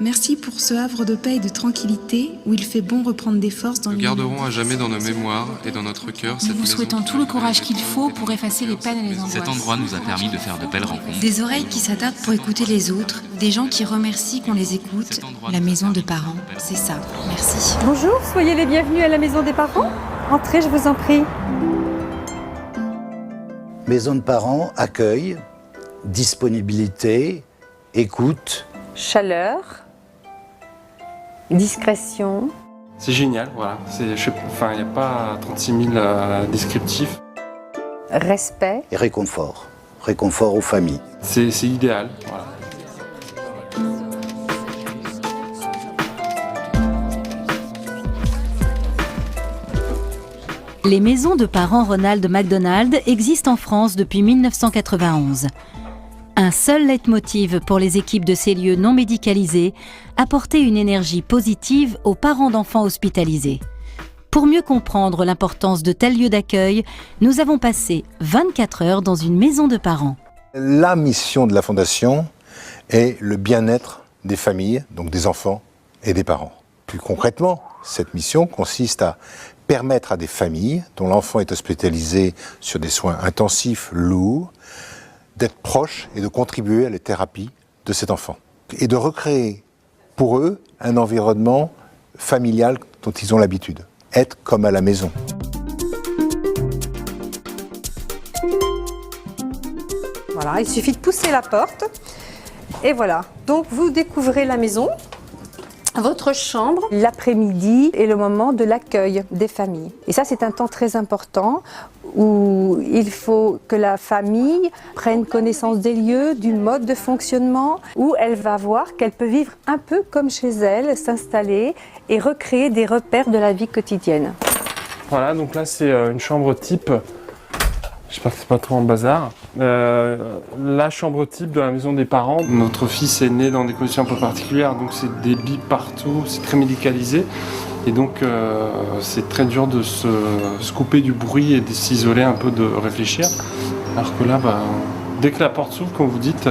Merci pour ce havre de paix et de tranquillité où il fait bon reprendre des forces dans Nous garderons à jamais dans nos mémoires et dans notre cœur cette Nous vous souhaitons tout le courage qu'il faut pour effacer les peines et les angoisses. Cet endroit nous a permis de faire de belles rencontres. Des oreilles qui s'attardent pour écouter les autres, des gens qui remercient qu'on les écoute. La maison de parents, c'est ça. Merci. Bonjour, soyez les bienvenus à la maison des parents. Entrez, je vous en prie. Maison de parents, accueil, disponibilité, écoute. Chaleur, discrétion. C'est génial, voilà. Il n'y a pas 36 000 descriptifs. Respect. Et réconfort. Réconfort aux familles. C'est idéal, voilà. Les maisons de parents Ronald McDonald existent en France depuis 1991. Un seul leitmotiv pour les équipes de ces lieux non médicalisés, apporter une énergie positive aux parents d'enfants hospitalisés. Pour mieux comprendre l'importance de tels lieux d'accueil, nous avons passé 24 heures dans une maison de parents. La mission de la Fondation est le bien-être des familles, donc des enfants et des parents. Plus concrètement, cette mission consiste à permettre à des familles dont l'enfant est hospitalisé sur des soins intensifs, lourds, d'être proches et de contribuer à la thérapie de cet enfant. Et de recréer pour eux un environnement familial dont ils ont l'habitude. Être comme à la maison. Voilà, il suffit de pousser la porte. Et voilà, donc vous découvrez la maison. Votre chambre, l'après-midi est le moment de l'accueil des familles. Et ça, c'est un temps très important où il faut que la famille prenne connaissance des lieux, du mode de fonctionnement, où elle va voir qu'elle peut vivre un peu comme chez elle, s'installer et recréer des repères de la vie quotidienne. Voilà, donc là, c'est une chambre type. J'espère que c'est pas trop en bazar. La chambre type de la maison des parents. Notre fils est né dans des conditions un peu particulières, donc c'est des bips partout, c'est très médicalisé. Et donc c'est très dur de se couper du bruit et de s'isoler un peu, de réfléchir. Alors que là, dès que la porte s'ouvre, comme vous dites,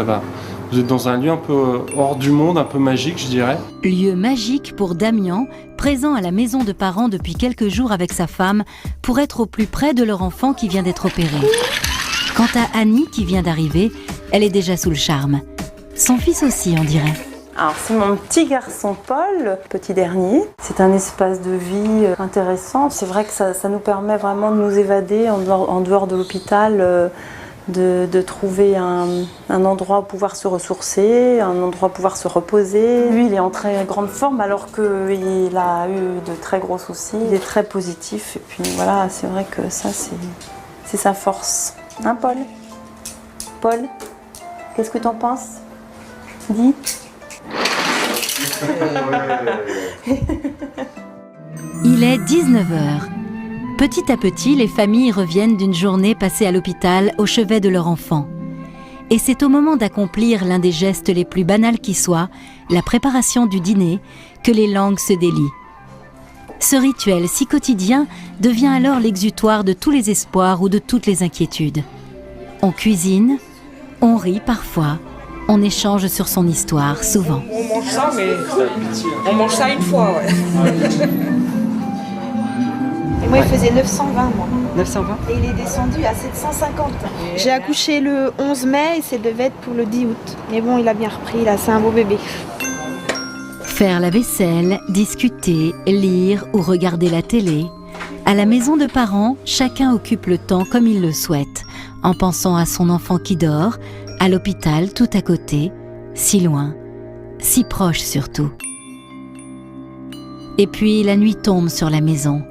vous êtes dans un lieu un peu hors du monde, un peu magique, je dirais. Lieu magique pour Damien, présent à la maison de parents depuis quelques jours avec sa femme, pour être au plus près de leur enfant qui vient d'être opéré. Quant à Annie qui vient d'arriver, elle est déjà sous le charme. Son fils aussi, on dirait. Alors c'est mon petit garçon Paul, petit dernier. C'est un espace de vie intéressant. C'est vrai que ça nous permet vraiment de nous évader en dehors de l'hôpital, de trouver un endroit où pouvoir se ressourcer, un endroit où pouvoir se reposer. Lui, il est en très grande forme alors qu'il a eu de très gros soucis. Il est très positif et puis voilà, c'est vrai que ça, c'est sa force. Hein, Paul ? Paul, qu'est-ce que t'en penses ? Dis. Il est 19h. Petit à petit, les familles reviennent d'une journée passée à l'hôpital au chevet de leur enfant. Et c'est au moment d'accomplir l'un des gestes les plus banals qui soit, la préparation du dîner, que les langues se délient. Ce rituel si quotidien devient alors l'exutoire de tous les espoirs ou de toutes les inquiétudes. On cuisine, on rit parfois, on échange sur son histoire, souvent. On mange ça, mais on mange ça une fois, ouais. Et moi, il faisait 920, moi. 920 ? Et il est descendu à 750. J'ai accouché le 11 mai et ça devait être pour le 10 août. Mais bon, il a bien repris, là, c'est un beau bébé. Faire la vaisselle, discuter, lire ou regarder la télé. À la maison de parents, chacun occupe le temps comme il le souhaite, en pensant à son enfant qui dort, à l'hôpital tout à côté, si loin, si proche surtout. Et puis la nuit tombe sur la maison.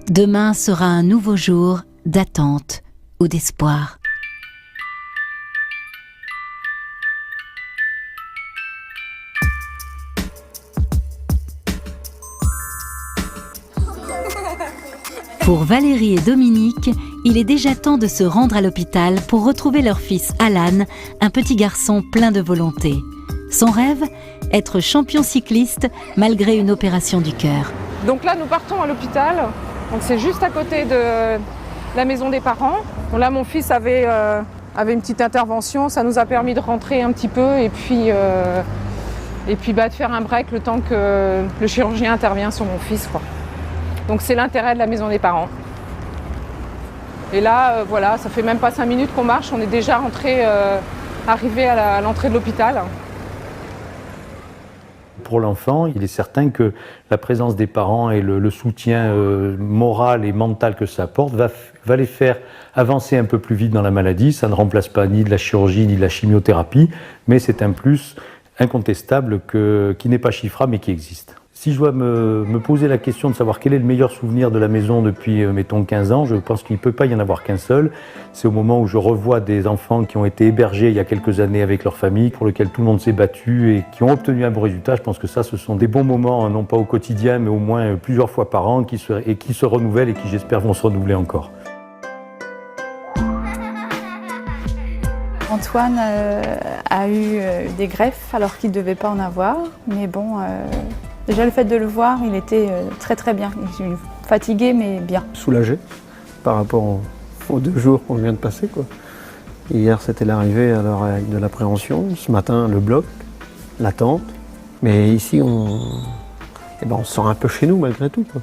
Demain sera un nouveau jour d'attente ou d'espoir. Pour Valérie et Dominique, il est déjà temps de se rendre à l'hôpital pour retrouver leur fils Alan, un petit garçon plein de volonté. Son rêve ? Être champion cycliste malgré une opération du cœur. Donc là, nous partons à l'hôpital. Donc c'est juste à côté de la maison des parents. Donc là, mon fils avait une petite intervention. Ça nous a permis de rentrer un petit peu et puis Et puis de faire un break le temps que le chirurgien intervient sur mon fils, quoi. Donc c'est l'intérêt de la maison des parents. Et là, voilà, ça fait même pas 5 minutes qu'on marche, on est déjà arrivé à l'entrée de l'hôpital. Pour l'enfant, il est certain que la présence des parents et le soutien moral et mental que ça apporte va les faire avancer un peu plus vite dans la maladie. Ça ne remplace pas ni de la chirurgie ni de la chimiothérapie, mais c'est un plus incontestable qui n'est pas chiffrable mais qui existe. Si je dois me poser la question de savoir quel est le meilleur souvenir de la maison depuis, mettons, 15 ans, je pense qu'il ne peut pas y en avoir qu'un seul. C'est au moment où je revois des enfants qui ont été hébergés il y a quelques années avec leur famille, pour lesquels tout le monde s'est battu et qui ont obtenu un bon résultat. Je pense que ça, ce sont des bons moments, non pas au quotidien, mais au moins plusieurs fois par an, qui se renouvellent et qui, j'espère, vont se renouveler encore. Antoine a eu des greffes alors qu'il ne devait pas en avoir, mais bon... Déjà le fait de le voir, il était très très bien. Il est fatigué mais bien. Soulagé par rapport aux 2 jours qu'on vient de passer, quoi. Hier c'était l'arrivée à l'heure de l'appréhension, ce matin le bloc, l'attente. Mais ici on se sent un peu chez nous malgré tout, quoi.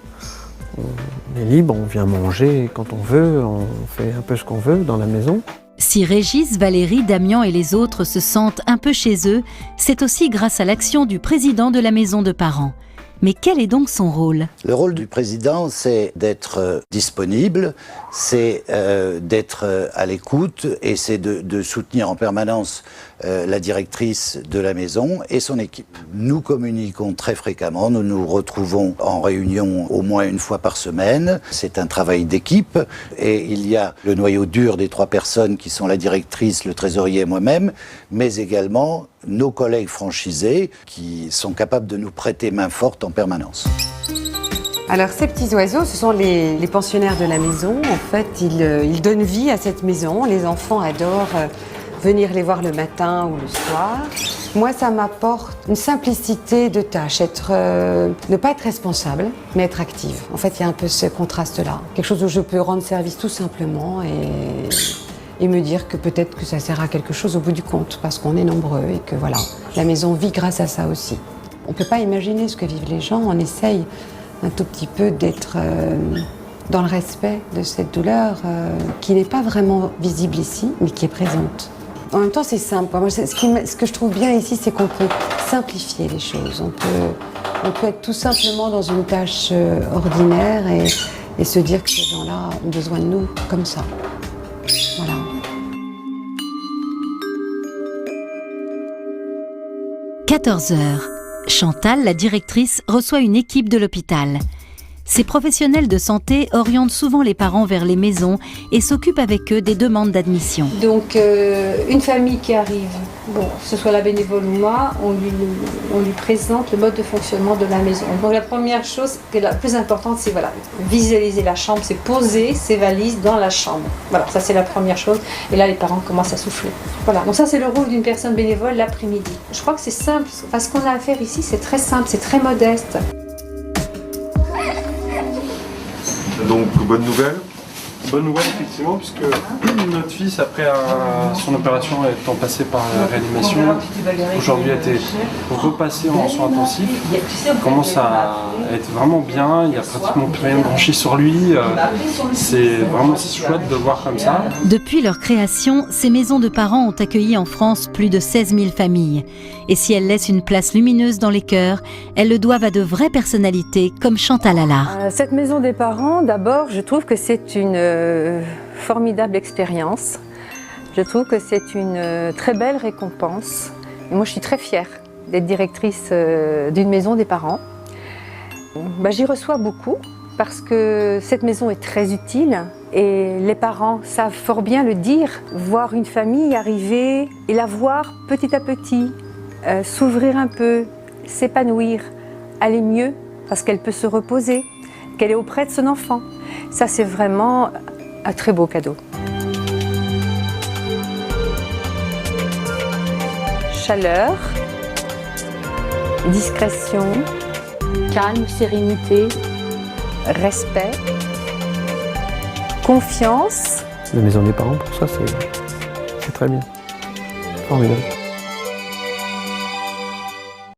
On est libre, on vient manger quand on veut, on fait un peu ce qu'on veut dans la maison. Si Régis, Valérie, Damien et les autres se sentent un peu chez eux, c'est aussi grâce à l'action du président de la maison de parents. Mais quel est donc son rôle? Le rôle du président, c'est d'être disponible, c'est d'être à l'écoute et c'est de soutenir en permanence la directrice de la maison et son équipe. Nous communiquons très fréquemment, nous nous retrouvons en réunion au moins 1 fois par semaine. C'est un travail d'équipe et il y a le noyau dur des 3 personnes qui sont la directrice, le trésorier et moi-même, mais également nos collègues franchisés qui sont capables de nous prêter main forte en permanence. Alors ces petits oiseaux, ce sont les pensionnaires de la maison. En fait, ils donnent vie à cette maison. Les enfants adorent venir les voir le matin ou le soir. Moi, ça m'apporte une simplicité de tâche, ne pas être responsable, mais être active. En fait, il y a un peu ce contraste-là. Quelque chose où je peux rendre service tout simplement et me dire que peut-être que ça sert à quelque chose au bout du compte, parce qu'on est nombreux et que voilà, la maison vit grâce à ça aussi. On ne peut pas imaginer ce que vivent les gens, on essaye un tout petit peu d'être dans le respect de cette douleur qui n'est pas vraiment visible ici, mais qui est présente. En même temps, c'est simple. Moi, ce que je trouve bien ici, c'est qu'on peut simplifier les choses. On peut être tout simplement dans une tâche ordinaire et se dire que ces gens-là ont besoin de nous comme ça. Voilà. « 14h. Chantal, la directrice, reçoit une équipe de l'hôpital. Ces professionnels de santé orientent souvent les parents vers les maisons et s'occupent avec eux des demandes d'admission. Donc, une famille qui arrive, bon, que ce soit la bénévole ou moi, on lui présente le mode de fonctionnement de la maison. Donc, la première chose, qui est la plus importante, c'est voilà, visualiser la chambre, c'est poser ses valises dans la chambre. Voilà, ça c'est la première chose. Et là, les parents commencent à souffler. Voilà, donc ça c'est le rôle d'une personne bénévole l'après-midi. Je crois que c'est simple, parce qu'on a à faire ici, c'est très simple, c'est très modeste. Donc, bonne nouvelle. Bonne nouvelle, effectivement, puisque notre fils, après son opération étant passé par la réanimation, aujourd'hui a été repassé en soins intensifs. Il commence à être vraiment bien, il n'y a pratiquement plus rien de branché sur lui. C'est vraiment chouette de le voir comme ça. Depuis leur création, ces maisons de parents ont accueilli en France plus de 16 000 familles. Et si elles laissent une place lumineuse dans les cœurs, elles le doivent à de vraies personnalités comme Chantal Allard. Cette maison des parents, d'abord, je trouve que c'est une formidable expérience. Je trouve que c'est une très belle récompense. Et moi, je suis très fière d'être directrice d'une maison des parents. J'y reçois beaucoup parce que cette maison est très utile et les parents savent fort bien le dire. Voir une famille arriver et la voir petit à petit s'ouvrir un peu, s'épanouir, aller mieux parce qu'elle peut se reposer, qu'elle est auprès de son enfant. Ça, c'est vraiment un très beau cadeau. Chaleur, discrétion, calme, sérénité, respect, confiance. La maison des parents, pour ça, c'est très bien. Formidable.